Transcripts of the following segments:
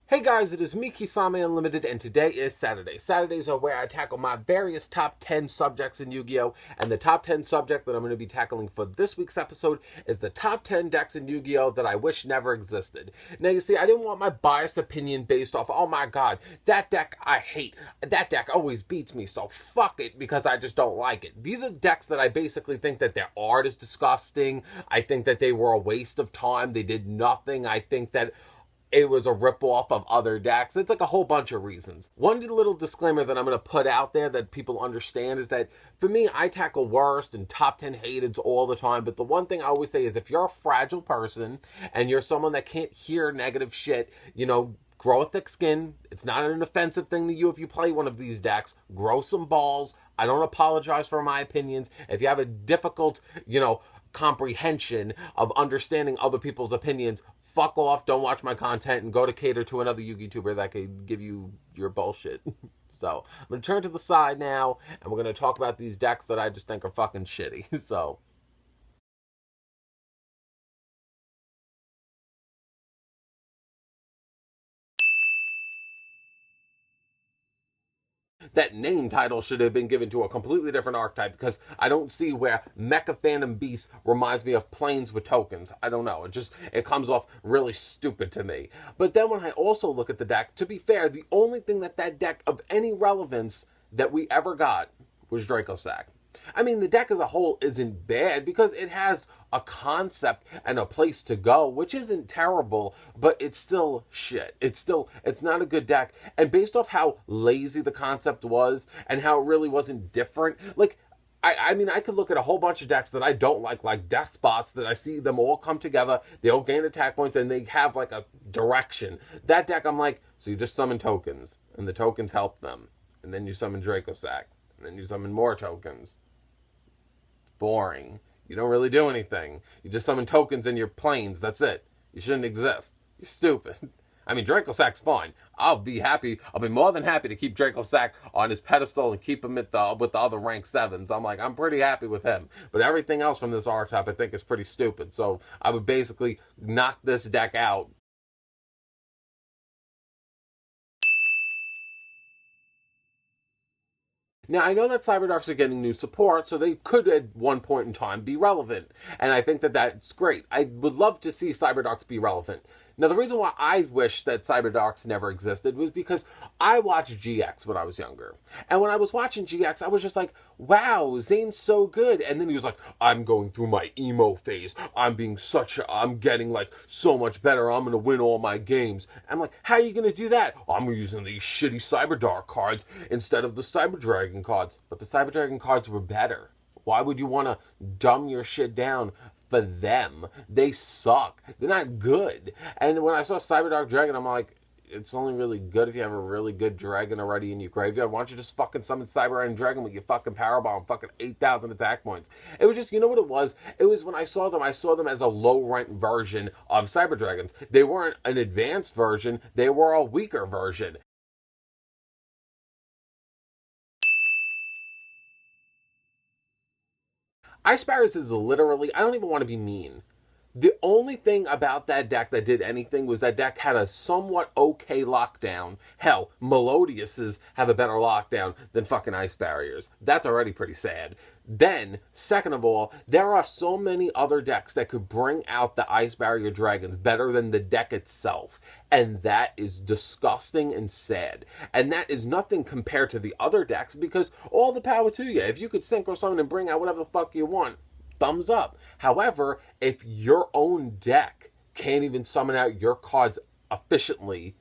Hey guys, it is me, Kisame Unlimited, and today is Saturday. Saturdays are where I tackle my various top 10 subjects in Yu-Gi-Oh! And the top 10 subject that I'm going to be tackling for this week's episode is the top 10 decks in Yu-Gi-Oh! That I wish never existed. Now, you see, I didn't want my biased opinion based off, oh my god, that deck I hate. That deck always beats me, so fuck it because I just don't like it. These are decks that I basically think that their art is disgusting. I think that they were a waste of time. They did nothing. I think that it was a ripoff of other decks. It's like a whole bunch of reasons. One little disclaimer that I'm going to put out there that people understand is that for me, I tackle worst and top 10 hateds all the time. But the one thing I always say is if you're a fragile person and you're someone that can't hear negative shit, grow a thick skin. It's not an offensive thing to you if you play one of these decks. Grow some balls. I don't apologize for my opinions. If you have a difficult, comprehension of understanding other people's opinions, fuck off, don't watch my content, and go to cater to another YouTuber that could give you your bullshit. So, I'm going to turn to the side now, and we're going to talk about these decks that I just think are fucking shitty. So, that name title should have been given to a completely different archetype because I don't see where Mecha Phantom Beast reminds me of planes with tokens. I don't know. It comes off really stupid to me. But then when I also look at the deck, to be fair, the only thing that deck of any relevance that we ever got was Draco Sack. I mean, the deck as a whole isn't bad because it has a concept and a place to go, which isn't terrible, but it's still shit. It's not a good deck. And based off how lazy the concept was and how it really wasn't different, like, I mean, I could look at a whole bunch of decks that I don't like Despots, that I see them all come together, they all gain attack points, and they have, like, a direction. That deck, I'm like, so you just summon tokens, and the tokens help them. And then you summon Draco Sack, and then you summon more tokens. Boring. You don't really do anything. You just summon tokens in your planes. That's it. You shouldn't exist. You're stupid. I mean, Draco Sack's fine. I'll be more than happy to keep Draco Sack on his pedestal and keep him with the other rank 7s. I'm pretty happy with him. But everything else from this archetype I think is pretty stupid. So I would basically knock this deck out. Now, I know that Cyberdarks are getting new support, so they could at one point in time be relevant. And I think that that's great. I would love to see Cyberdarks be relevant. Now, the reason why I wish that Cyberdarks never existed was because I watched GX when I was younger. And when I was watching GX, I was just like, wow, Zane's so good. And then he was like, I'm going through my emo phase. I'm getting like so much better. I'm going to win all my games. I'm like, how are you going to do that? I'm using these shitty Cyberdark cards instead of the Cyber Dragon cards. But the Cyber Dragon cards were better. Why would you want to dumb your shit down for them? They suck. They're not good. And when I saw Cyberdark Dragon, I'm like, it's only really good if you have a really good dragon already in your graveyard. Why don't you just fucking summon Cyber Dragon with your fucking Powerbomb, fucking 8,000 attack points? It was just, you know what it was? It was when I saw them as a low-rent version of Cyber Dragons. They weren't an advanced version. They were a weaker version. Ice Barriers is literally, I don't even want to be mean. The only thing about that deck that did anything was that deck had a somewhat okay lockdown. Hell, Melodiouses have a better lockdown than fucking Ice Barriers. That's already pretty sad. Then, second of all, there are so many other decks that could bring out the Ice Barrier Dragons better than the deck itself. And that is disgusting and sad. And that is nothing compared to the other decks because all the power to you. If you could sync or summon and bring out whatever the fuck you want, thumbs up. However, if your own deck can't even summon out your cards efficiently,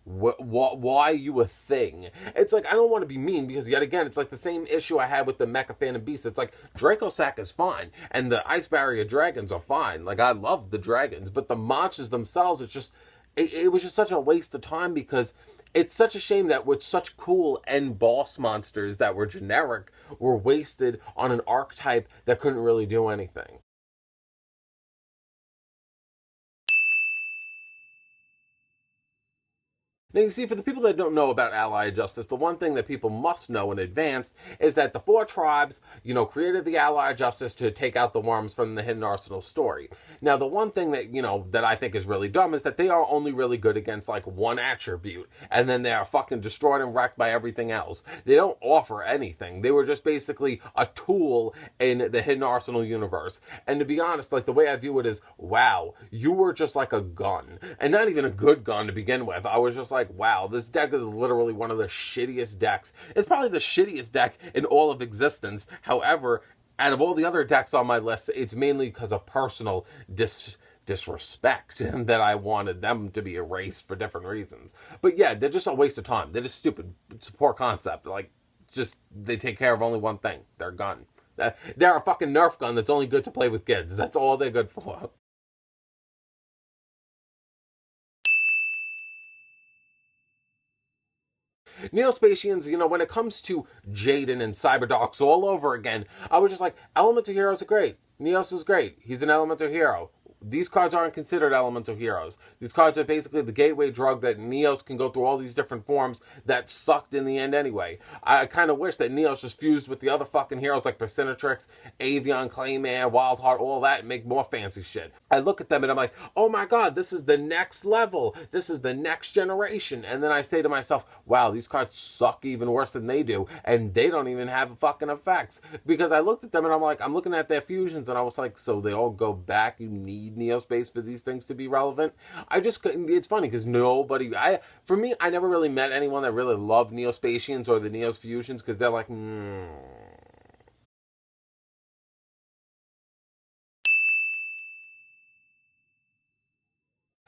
why are you a thing? It's like, I don't want to be mean because, yet again, it's like the same issue I had with the Mecha Phantom Beast. It's like, Draco Sack is fine, and the Ice Barrier Dragons are fine. Like, I love the dragons, but the monsters themselves, it's just, it was just such a waste of time because it's such a shame that with such cool end boss monsters that were generic were wasted on an archetype that couldn't really do anything. Now, you see, for the people that don't know about Allied Justice, the one thing that people must know in advance is that the four tribes, created the Allied Justice to take out the worms from the Hidden Arsenal story. Now, the one thing that, that I think is really dumb is that they are only really good against, like, one attribute, and then they are fucking destroyed and wrecked by everything else. They don't offer anything. They were just basically a tool in the Hidden Arsenal universe. And to be honest, like, the way I view it is, wow, you were just like a gun. And not even a good gun to begin with. I was just like, wow, this deck is literally one of the shittiest decks. It's probably the shittiest deck in all of existence. However, out of all the other decks on my list, it's mainly because of personal disrespect that I wanted them to be erased for different reasons. But yeah, they're just a waste of time. They're just stupid. It's a poor concept. Like, just, they take care of only one thing. Their gun. They're a fucking Nerf gun that's only good to play with kids. That's all they're good for. Neospatians, when it comes to Jaden and Cyberdocs all over again, I was just like, Elemental Heroes are great. Neos is great. He's an Elemental Hero. These cards aren't considered elemental heroes. These cards are basically the gateway drug that Neos can go through all these different forms that sucked in the end anyway. I kind of wish that Neos just fused with the other fucking heroes like Persinatrix, Avion, Clayman, Wildheart, all that, and make more fancy shit. I look at them and I'm like, oh my god, this is the next level. This is the next generation. And then I say to myself, wow, these cards suck even worse than they do, and they don't even have fucking effects. Because I looked at them and I'm like, I'm looking at their fusions and I was like, so they all go back? You need Neospace for these things to be relevant? It's funny because for me, I never really met anyone that really loved Neospatians or the Neos fusions because they're like,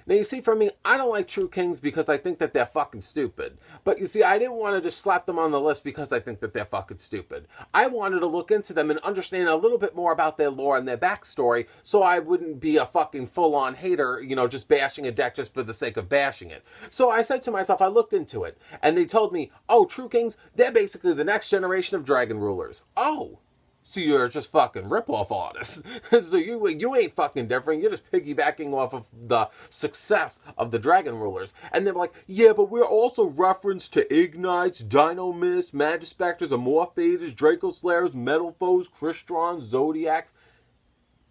Now, you see, for me, I don't like True Kings because I think that they're fucking stupid. But you see, I didn't want to just slap them on the list because I think that they're fucking stupid. I wanted to look into them and understand a little bit more about their lore and their backstory so I wouldn't be a fucking full-on hater, just bashing a deck just for the sake of bashing it. So I said to myself, I looked into it, and they told me, oh, True Kings, they're basically the next generation of Dragon Rulers. Oh. So you're just fucking rip-off artists. So you ain't fucking different. You're just piggybacking off of the success of the Dragon Rulers. And they're like, yeah, but we're also referenced to Ignites, Dynamists, Magispectors, Amorphators, Draco Slayers, Metal Foes, Cristrons, Zodiacs.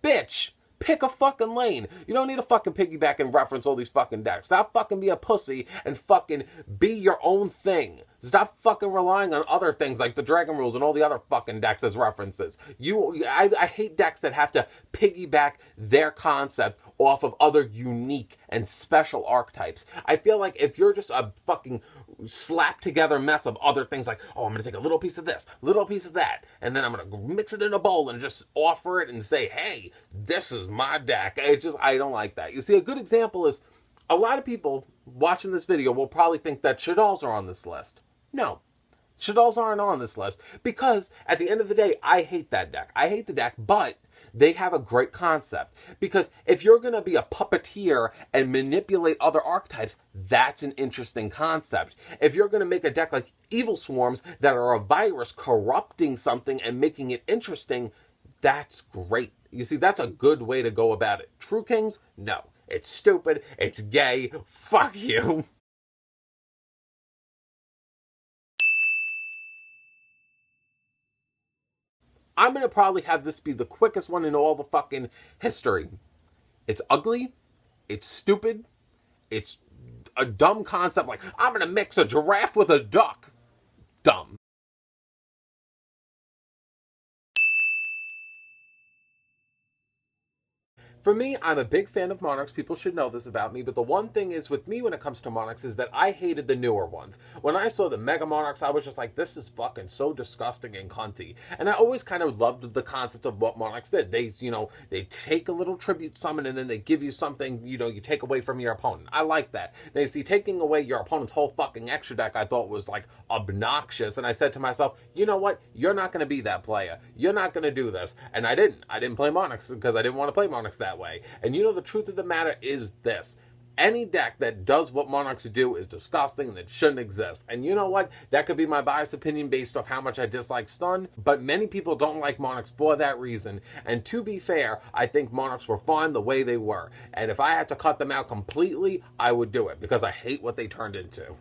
Bitch! Pick a fucking lane. You don't need to fucking piggyback and reference all these fucking decks. Stop fucking be a pussy and fucking be your own thing. Stop fucking relying on other things like the Dragon Rules and all the other fucking decks as references. I hate decks that have to piggyback their concept off of other unique and special archetypes. I feel like if you're just a fucking slapped together mess of other things like, oh, I'm going to take a little piece of this, little piece of that, and then I'm going to mix it in a bowl and just offer it and say, hey, this is my deck. I don't like that. You see, a good example is a lot of people watching this video will probably think that Shaddolls are on this list. No. Shaddolls aren't on this list because at the end of the day, I hate that deck. I hate the deck, but they have a great concept. Because if you're going to be a puppeteer and manipulate other archetypes, that's an interesting concept. If you're going to make a deck like Evil Swarms that are a virus corrupting something and making it interesting, that's great. You see, that's a good way to go about it. True Kings? No. It's stupid. It's gay. Fuck you. I'm going to probably have this be the quickest one in all the fucking history. It's ugly. It's stupid. It's a dumb concept like, I'm going to mix a giraffe with a duck. Dumb. For me, I'm a big fan of Monarchs. People should know this about me, but the one thing is with me when it comes to Monarchs is that I hated the newer ones. When I saw the Mega Monarchs, I was just like, this is fucking so disgusting and cunty. And I always kind of loved the concept of what Monarchs did. They take a little tribute summon and then they give you something, you take away from your opponent. I like that. Now, you see, taking away your opponent's whole fucking extra deck I thought was, like, obnoxious. And I said to myself, you know what? You're not going to be that player. You're not going to do this. And I didn't. I didn't play Monarchs because I didn't want to play Monarchs that way. And the truth of the matter is this. Any deck that does what Monarchs do is disgusting and it shouldn't exist. And you know what? That could be my biased opinion based off how much I dislike Stun, but many people don't like Monarchs for that reason. And to be fair, I think Monarchs were fine the way they were. And if I had to cut them out completely, I would do it because I hate what they turned into.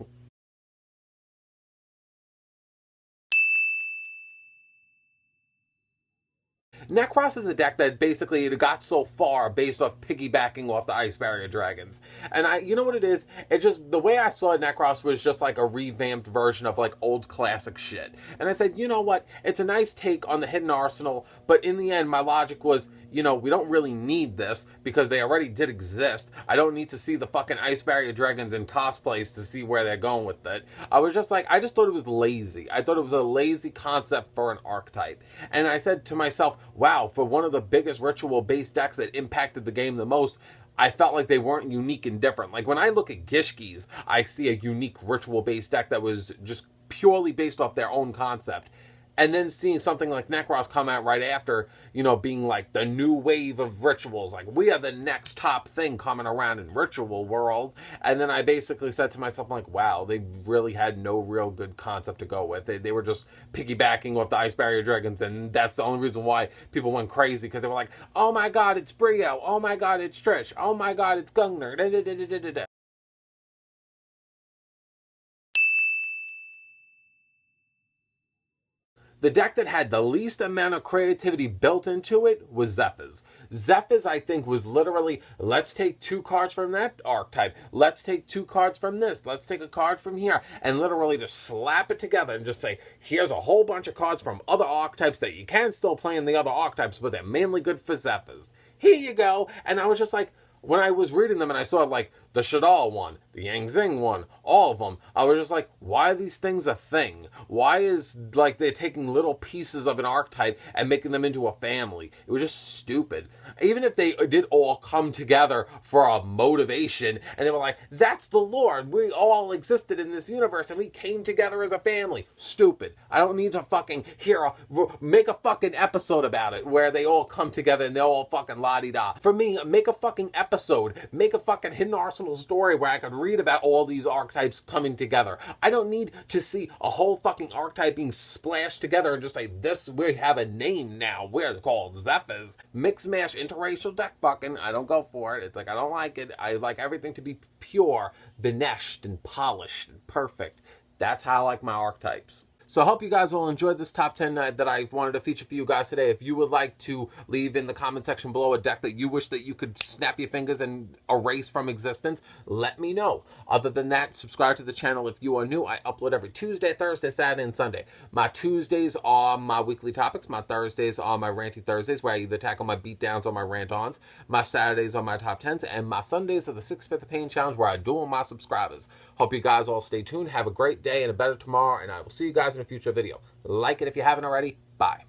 Necross is a deck that basically it got so far based off piggybacking off the Ice Barrier Dragons. And you know what it is? It's just, the way I saw Necross was just like a revamped version of like old classic shit. And I said, you know what? It's a nice take on the Hidden Arsenal, but in the end, my logic was, you know, we don't really need this because they already did exist. I don't need to see the fucking Ice Barrier Dragons in cosplays to see where they're going with it. I was just like, I just thought it was lazy. I thought it was a lazy concept for an archetype. And I said to myself, wow, for one of the biggest ritual-based decks that impacted the game the most, I felt like they weren't unique and different. Like, when I look at Gishkis, I see a unique ritual-based deck that was just purely based off their own concept. And then seeing something like Necross come out right after, you know, being like the new wave of rituals. Like, we are the next top thing coming around in ritual world. And then I basically said to myself, like, wow, they really had no real good concept to go with. They were just piggybacking off the Ice Barrier Dragons. And that's the only reason why people went crazy. Because they were like, oh my god, it's Brio. Oh my god, it's Trish. Oh my god, it's Gungner. Da, da, da, da, da, da. The deck that had the least amount of creativity built into it was Zephyrs. Zephyrs, I think, was literally, let's take 2 cards from that archetype. Let's take 2 cards from this. Let's take a card from here. And literally just slap it together and just say, here's a whole bunch of cards from other archetypes that you can still play in the other archetypes, but they're mainly good for Zephyrs. Here you go. And I was just like, when I was reading them and I saw like the Shadal one, the Yang Zing one, all of them, I was just like, why are these things a thing? Why is like they're taking little pieces of an archetype and making them into a family? It was just stupid. Even if they did all come together for a motivation and they were like, that's the Lord, we all existed in this universe and we came together as a family. Stupid. I don't need to fucking make a fucking episode about it where they all come together and they're all fucking la-di-da. For me, make a fucking episode, make a fucking Hidden Arsenal story where I could read about all these archetypes coming together. I don't need to see a whole fucking archetype being splashed together and just say, this, we have a name now, we're called Zephyrs. Mix mash interracial deck fucking, I don't go for it. It's like, I don't like it. I like everything to be pure, finished and polished and perfect. That's how I like my archetypes. So I hope you guys will enjoy this top 10 that I wanted to feature for you guys today. If you would like to leave in the comment section below a deck that you wish that you could snap your fingers and erase from existence, let me know. Other than that, subscribe to the channel if you are new. I upload every Tuesday, Thursday, Saturday, and Sunday. My Tuesdays are my weekly topics. My Thursdays are my ranty Thursdays, where I either tackle my beatdowns or my rant-ons. My Saturdays are my top 10s. And my Sundays are the 6 Fifth of Pain Challenge, where I duel my subscribers. Hope you guys all stay tuned. Have a great day and a better tomorrow, and I will see you guys in a future video. Like it if you haven't already. Bye.